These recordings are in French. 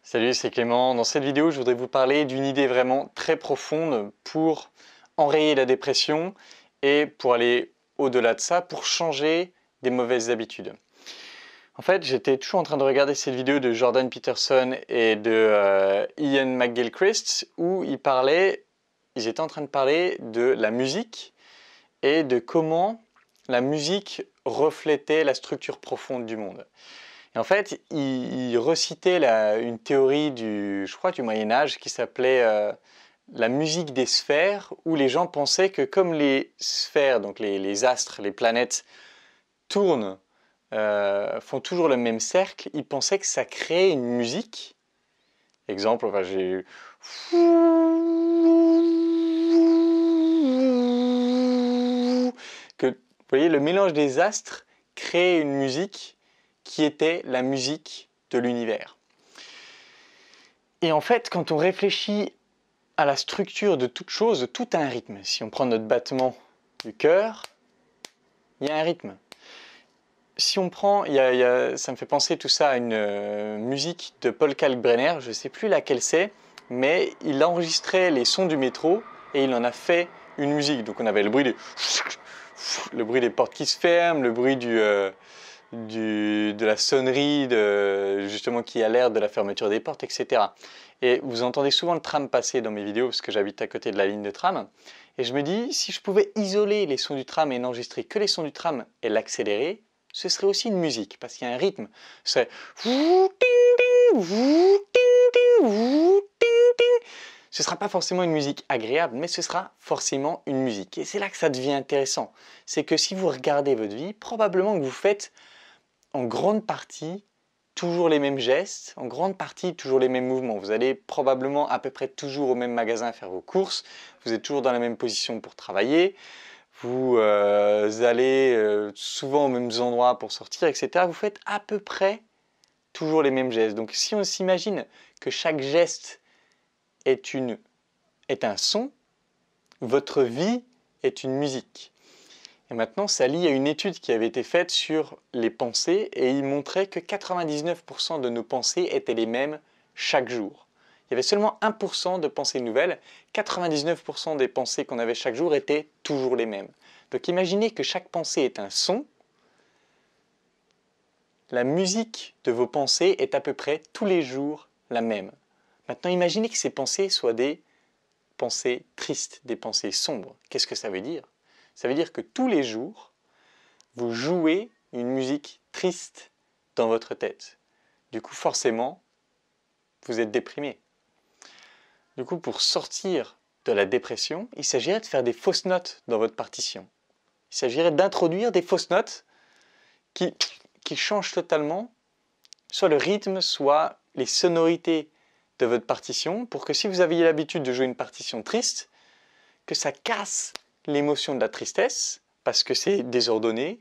Salut, c'est Clément. Dans cette vidéo, je voudrais vous parler d'une idée vraiment très profonde pour enrayer la dépression et pour aller au-delà de ça, pour changer des mauvaises habitudes. En fait, j'étais toujours en train de regarder cette vidéo de Jordan Peterson et de Ian McGilchrist où ils étaient en train de parler de la musique et de comment la musique reflétait la structure profonde du monde. Et en fait, il recitait une théorie je crois, du Moyen-Âge qui s'appelait la musique des sphères, où les gens pensaient que comme les sphères, donc les astres, les planètes, tournent, font toujours le même cercle, ils pensaient que ça créait une musique. Exemple, enfin, j'ai... Vous voyez, le mélange des astres crée une musique qui était la musique de l'univers. Et en fait, quand on réfléchit à la structure de toute chose, tout a un rythme. Si on prend notre battement du cœur, il y a un rythme. Si on prend, ça me fait penser tout ça à une musique de Paul Kalkbrenner, je ne sais plus laquelle c'est, mais il enregistrait les sons du métro et il en a fait une musique. Donc on avait le bruit des portes qui se ferment, le bruit de la sonnerie justement qui a l'air de la fermeture des portes, etc. Et vous entendez souvent le tram passer dans mes vidéos parce que j'habite à côté de la ligne de tram. Et je me dis, si je pouvais isoler les sons du tram et n'enregistrer que les sons du tram et l'accélérer, ce serait aussi une musique parce qu'il y a un rythme. Ce serait... Ce ne sera pas forcément une musique agréable, mais ce sera forcément une musique. Et c'est là que ça devient intéressant. C'est que si vous regardez votre vie, probablement que vous faites en grande partie toujours les mêmes gestes, en grande partie toujours les mêmes mouvements. Vous allez probablement à peu près toujours au même magasin faire vos courses, vous êtes toujours dans la même position pour travailler, vous allez souvent aux mêmes endroits pour sortir, etc. Vous faites à peu près toujours les mêmes gestes. Donc si on s'imagine que chaque geste est un son, votre vie est une musique. Et maintenant, ça lie à une étude qui avait été faite sur les pensées et il montrait que 99% de nos pensées étaient les mêmes chaque jour. Il y avait seulement 1% de pensées nouvelles, 99% des pensées qu'on avait chaque jour étaient toujours les mêmes. Donc imaginez que chaque pensée est un son, la musique de vos pensées est à peu près tous les jours la même. Maintenant imaginez que ces pensées soient des pensées tristes, des pensées sombres. Qu'est-ce que ça veut dire ? Ça veut dire que tous les jours, vous jouez une musique triste dans votre tête. Du coup, forcément, vous êtes déprimé. Du coup, pour sortir de la dépression, il s'agirait de faire des fausses notes dans votre partition. Il s'agirait d'introduire des fausses notes qui changent totalement soit le rythme, soit les sonorités de votre partition, pour que si vous aviez l'habitude de jouer une partition triste, que ça casse l'émotion de la tristesse, parce que c'est désordonné,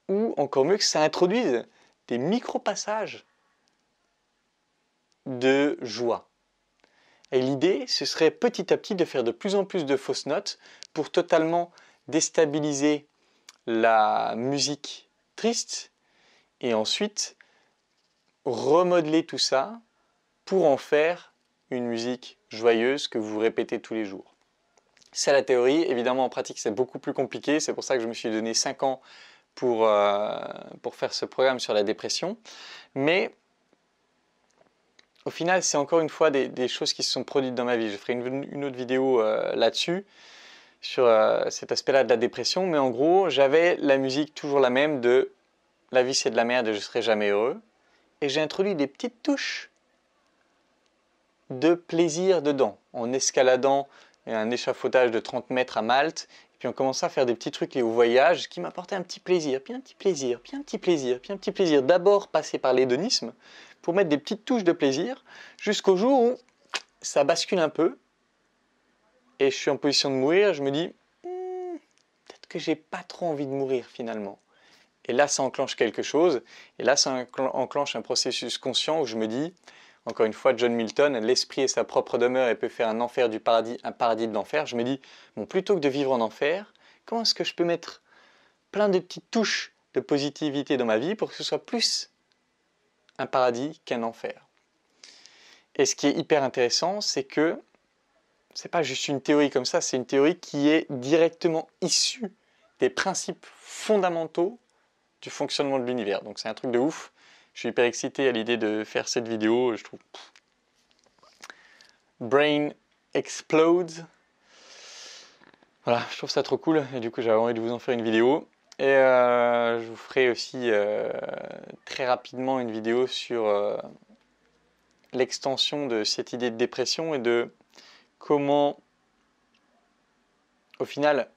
ou encore mieux que ça introduise des micro-passages de joie. Et l'idée, ce serait petit à petit de faire de plus en plus de fausses notes pour totalement déstabiliser la musique triste et ensuite remodeler tout ça pour en faire une musique joyeuse que vous répétez tous les jours. C'est la théorie, évidemment en pratique c'est beaucoup plus compliqué, c'est pour ça que je me suis donné 5 ans pour faire ce programme sur la dépression. Mais au final, c'est encore une fois des choses qui se sont produites dans ma vie. Je ferai une autre vidéo là-dessus, sur cet aspect-là de la dépression. Mais en gros, j'avais la musique toujours la même de « La vie c'est de la merde et je serai jamais heureux ». Et j'ai introduit des petites touches de plaisir dedans, en escaladant un échafaudage de 30 mètres à Malte. Puis on commençait à faire des petits trucs liés au voyage qui m'apportaient un petit plaisir, puis un petit plaisir, puis un petit plaisir, puis un petit plaisir. D'abord passer par l'hédonisme pour mettre des petites touches de plaisir jusqu'au jour où ça bascule un peu et je suis en position de mourir. Je me dis peut-être que j'ai pas trop envie de mourir finalement. Et là, ça enclenche quelque chose. Et là, ça enclenche un processus conscient où je me dis, encore une fois, John Milton, l'esprit est sa propre demeure et peut faire un enfer du paradis, un paradis de l'enfer. Je me dis, bon, plutôt que de vivre en enfer, comment est-ce que je peux mettre plein de petites touches de positivité dans ma vie pour que ce soit plus un paradis qu'un enfer? Et ce qui est hyper intéressant, c'est que c'est pas juste une théorie comme ça, c'est une théorie qui est directement issue des principes fondamentaux du fonctionnement de l'univers. Donc c'est un truc de ouf. Je suis hyper excité à l'idée de faire cette vidéo. Je trouve Brain Explodes. Voilà, je trouve ça trop cool et du coup j'avais envie de vous en faire une vidéo. Et je vous ferai aussi très rapidement une vidéo sur l'extension de cette idée de dépression et de comment, au final,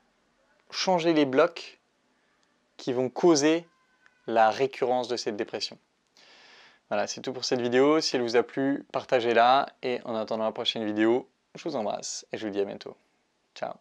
changer les blocs qui vont causer la récurrence de cette dépression. Voilà, c'est tout pour cette vidéo. Si elle vous a plu, partagez-la. Et en attendant la prochaine vidéo, je vous embrasse et je vous dis à bientôt. Ciao.